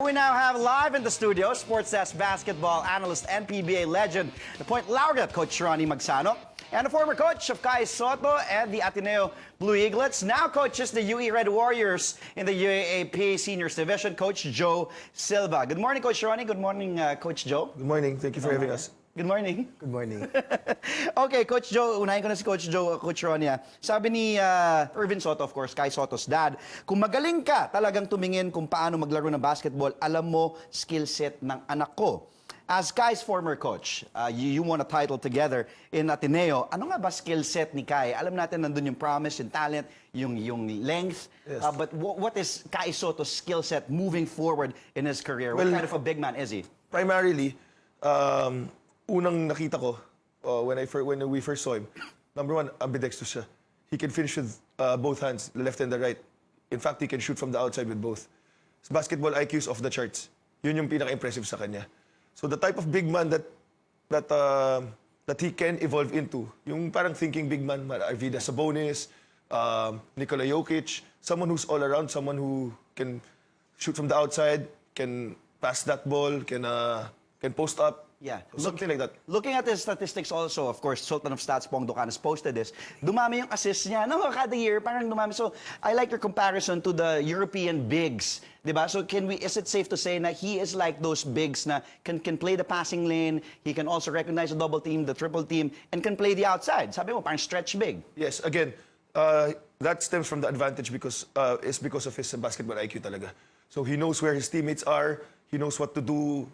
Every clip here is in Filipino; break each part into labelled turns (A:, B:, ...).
A: We now have live in the studio sports desk basketball analyst and PBA legend, the point laureate Coach Ronnie Magsanoc, and the former coach of Kai Sotto and the Ateneo Blue Eaglets, now coaches the UE Red Warriors in the UAAP Seniors Division, Coach Joe Silva. Good morning, Coach Ronnie. Good morning, Coach Joe.
B: Good morning. Thank you for having us.
A: Good morning.
B: Good morning.
A: Okay, Coach Joe, unahin ko na si Coach Joe, Coach Ronnie. Sabi ni Irvin Sotto, of course, Kai Sotto's dad, kung magaling ka talagang tumingin kung paano maglaro ng basketball, alam mo skill set ng anak ko. As Kai's former coach, you won a title together in Ateneo. Ano nga ba skill set ni Kai? Alam natin nandun yung promise, yung talent, yung length.
B: Yes.
A: But what is Kai Sotto's skill set moving forward in his career? What kind of a big man is he?
B: Primarily, unang nakita ko when we first saw him, number one, ambidextrous siya. He can finish with both hands, the left and the right. In fact, he can shoot from the outside with both. His basketball IQ is off the charts. Yun yung pinaka-impressive sa kanya. So the type of big man that he can evolve into, yung parang thinking big man, Arvidas Sabonis, Nikola Jokic, someone who's all around, someone who can shoot from the outside, can pass that ball, can post up.
A: Yeah.
B: So something like that.
A: Looking at his statistics also, of course, Sultan of Stats, Pong Ducan has posted this. Dumami yung assists niya. No, kada year, parang dumami. So, I like your comparison to the European bigs. Diba? So, is it safe to say na he is like those bigs na can play the passing lane, he can also recognize the double team, the triple team, and can play the outside? Sabi mo, parang stretch big.
B: Yes, again, that stems from the advantage because of his basketball IQ talaga. So, he knows where his teammates are, he knows what to do,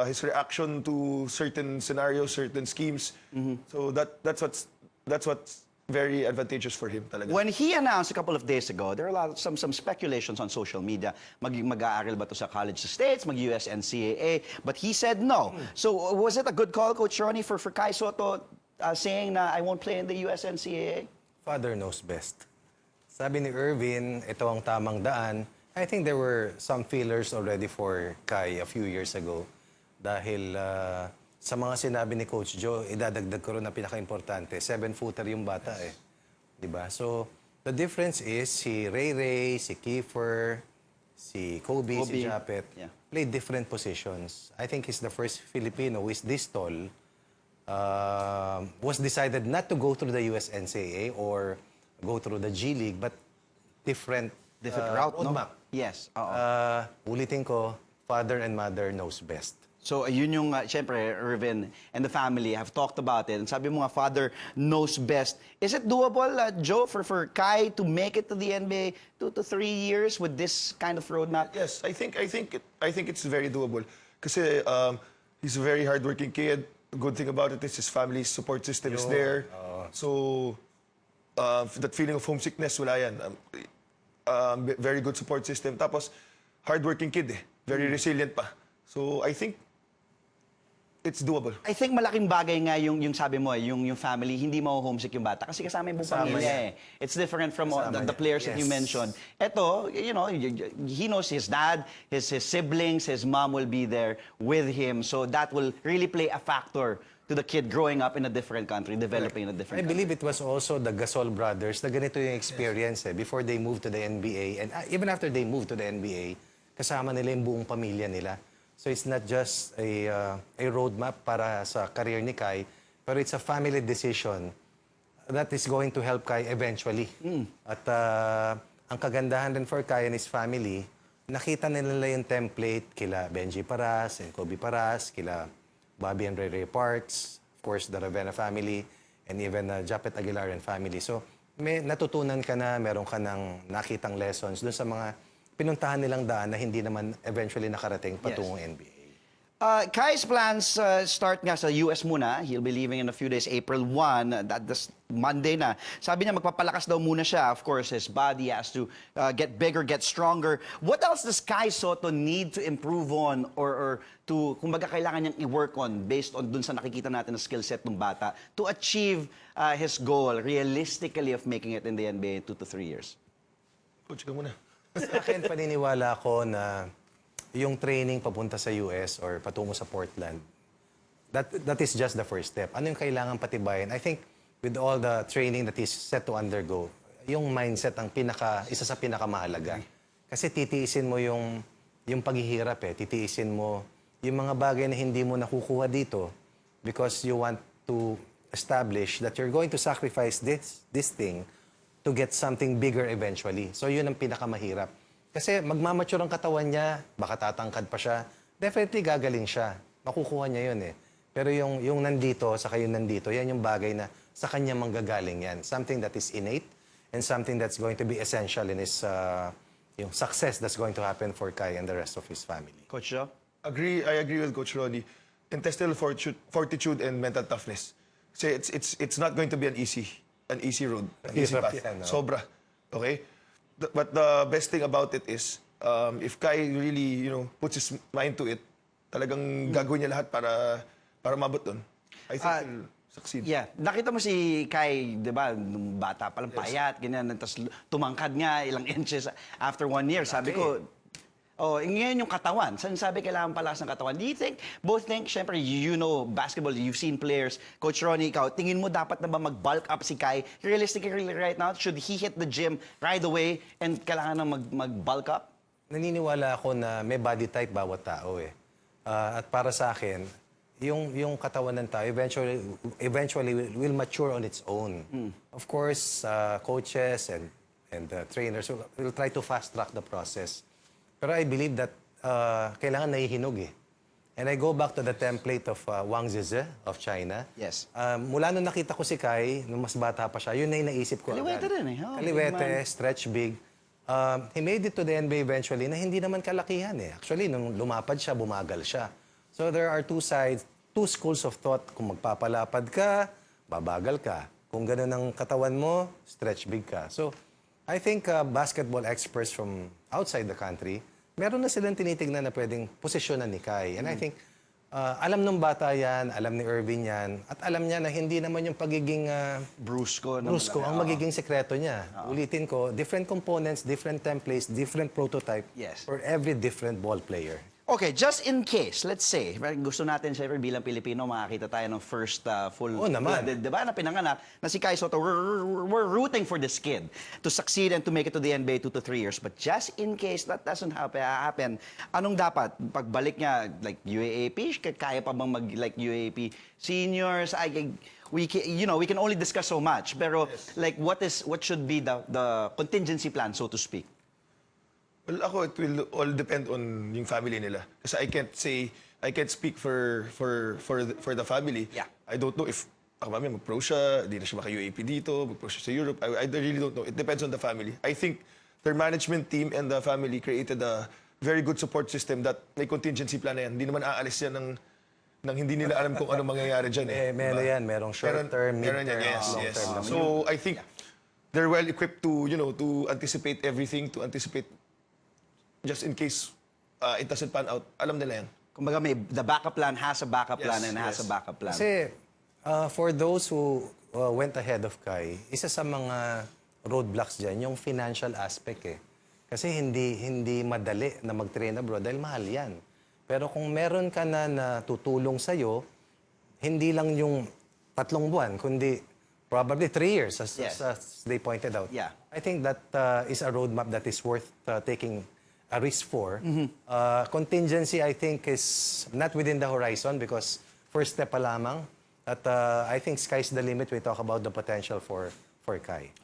B: his reaction to certain scenarios, certain schemes. So that's what's very advantageous for him talaga.
A: When he announced a couple of days ago, there are some speculations on social media. Mag-aaral ba to sa college sa States, mag-US NCAA, but he said no. So was it a good call, Coach Ronnie, for Kai Sotto saying na I won't play in the US NCAA?
C: Father knows best. Sabi ni Irvin, ito ang tamang daan. I think there were some feelers already for Kai a few years ago. Dahil sa mga sinabi ni Coach Joe, idadagdag ko rin na pinaka-importante, 7-footer yung bata eh. Diba? So, the difference is si Ray, si Kiefer, si Kobe, si Japet, play different positions. I think he's the first Filipino who is this tall, was decided not to go through the US NCAA or go through the G League, but different
A: route, no? Yes.
C: Ulitin ko, father and mother knows best.
A: So, yun yung, siyempre, Irvin and the family have talked about it. And sabi mo nga, father knows best. Is it doable, Joe, for Kai to make it to the NBA 2 to 3 years with this kind of roadmap?
B: Yes, I think it's very doable. Kasi he's a very hardworking kid. The good thing about it is his family's support system is there. So, that feeling of homesickness, wala yan. Very good support system. Tapos, hardworking kid eh. Very resilient pa. So, I think it's doable.
A: I think malaking bagay nga yung sabi mo, yung family, hindi ma-homesick yung bata. Kasi kasama yung buong pamilya eh. It's different from the players that you mentioned. Ito, you know, he knows his dad, his siblings, his mom will be there with him. So that will really play a factor to the kid growing up in a different country, developing in a different country.
C: I believe it was also the Gasol brothers na ganito yung experience eh, before they moved to the NBA. And even after they moved to the NBA, kasama nila yung buong pamilya nila. So it's not just a roadmap para sa career ni Kai, pero it's a family decision that is going to help Kai eventually. At ang kagandahan din for Kai and his family, nakita nila yung template kila Benji Paras and Kobe Paras, kila Bobby and Ray Parks, of course the Ravenna family, and even Japet Aguilar and family. So may natutunan ka na, meron ka ng nakitang lessons dun sa mga pinuntahan nilang daan na hindi naman eventually nakarating patungong NBA.
A: Kai's plans start nga sa US muna. He'll be leaving in a few days, April 1. That's Monday na. Sabi niya magpapalakas daw muna siya. Of course, his body has to get bigger, get stronger. What else does Kai Sotto need to improve on or to, kumbaga kailangan niyang i-work on based on dun sa nakikita natin na skill set ng bata to achieve his goal realistically of making it in the NBA in 2 to 3 years?
B: Coach, ka muna.
C: Sa akin, paniniwala ko na yung training papunta sa US or patungo sa Portland, that is just the first step. Ano yung kailangan patibayin? I think with all the training that he's set to undergo, yung mindset ang isa sa pinakamahalaga. Kasi titiisin mo yung yung paghihirap titiisin mo yung mga bagay na hindi mo nakukuha dito because you want to establish that you're going to sacrifice this thing to get something bigger eventually. So yun ang pinakamahirap. Kasi magmamature ang katawan niya, baka tatangkad pa siya, definitely gagaling siya. Makukuha niya yun Pero yung nandito, saka yung nandito, yan yung bagay na sa kanya manggagaling yan. Something that is innate and something that's going to be essential in his yung success that's going to happen for Kai and the rest of his family.
A: Coach Joe?
B: I agree with Coach Ronnie. Intestinal fortitude and mental toughness. Kasi it's not going to be an easy road, an easy
C: Hirap
B: path.
C: yan, no?
B: Sobra. Okay? But the best thing about it is, if Kai really, puts his mind to it, talagang gagawin niya lahat para mabot doon. I think he'll succeed.
A: Yeah. Nakita mo si Kai, di ba, nung bata pa lang, payat, ganyan, tapos tumangkad nga ilang inches after 1 year. Sabi ko, ngayon yung katawan. Sabi kailangan palakas ng katawan. Do you think, both think, syempre, you know basketball, you've seen players. Coach Ronnie, ikaw, tingin mo dapat na ba mag-bulk up si Kai? Realistically right now, should he hit the gym right away and kailangan na mag-bulk up?
C: Naniniwala ako na may body type bawat tao at para sa akin, yung katawan ng tao eventually will mature on its own. Of course, coaches and trainers will try to fast track the process. Pero I believe that kailangan nahihinog And I go back to the template of Wang Zize of China.
A: Yes.
C: Mula nung nakita ko si Kai, nung mas bata pa siya, yun na yung naisip ko
A: Kaliwete
C: agad.
A: rin
C: Kaliwete, stretch big. He made it to the NBA eventually na hindi naman kalakihan Actually, nung lumapad siya, bumagal siya. So there are two sides, two schools of thought. Kung magpapalapad ka, babagal ka. Kung gano'n ang katawan mo, stretch big ka. So I think basketball experts from outside the country, meron na silang tinitignan na pwedeng posisyonan ni Kai. And I think, alam ng bata yan, alam ni Irvin yan, at alam niya na hindi naman yung pagiging
A: Brusco.
C: ang magiging sekreto niya. Ulitin ko, different components, different templates, different prototype
A: Yes.
C: for every different ball player.
A: Okay, just in case, let's say, gusto natin siyempre bilang Pilipino makakita tayo ng first full
C: naman.
A: blooded, diba, na pinanganak na si Kai Sotto. We're rooting for this kid to succeed and to make it to the NBA 2 to 3 years. But just in case that doesn't happen, anong dapat? Pagbalik niya, like UAAP, kaya pa bang mag like UAAP seniors? We can only discuss so much. Pero like what should be the contingency plan, so to speak?
B: Well, ako, it will all depend on yung family nila. Kasi I can't speak for the family.
A: Yeah.
B: I don't know if mamaya mag-pro siya, di na siya maka-UAP dito, mag-pro siya sa Europe. I really don't know. It depends on the family. I think their management team and the family created a very good support system that may contingency plan na yan. Hindi naman aalis yan ng hindi nila alam kung ano mangyayari dyan
C: Meron yan, merong short term, mid
B: Meron
C: term,
B: yan, yes,
C: long
B: yes.
C: term.
B: So I think they're well equipped to, to anticipate everything, to anticipate just in case it doesn't pan out. Alam nila yan.
A: Kumbaga the backup plan has a backup plan and has a backup plan.
C: Kasi for those who went ahead of Kai, isa sa mga roadblocks dyan, yung financial aspect Kasi hindi madali na mag-train abroad dahil mahal yan. Pero kung meron ka na tutulong sa'yo, hindi lang yung 3 buwan, kundi probably 3 years, as they pointed out.
A: Yeah.
C: I think that is a roadmap that is worth taking a risk for. Contingency, I think, is not within the horizon because first step pa lamang. At I think sky's the limit. We talk about the potential for Kai.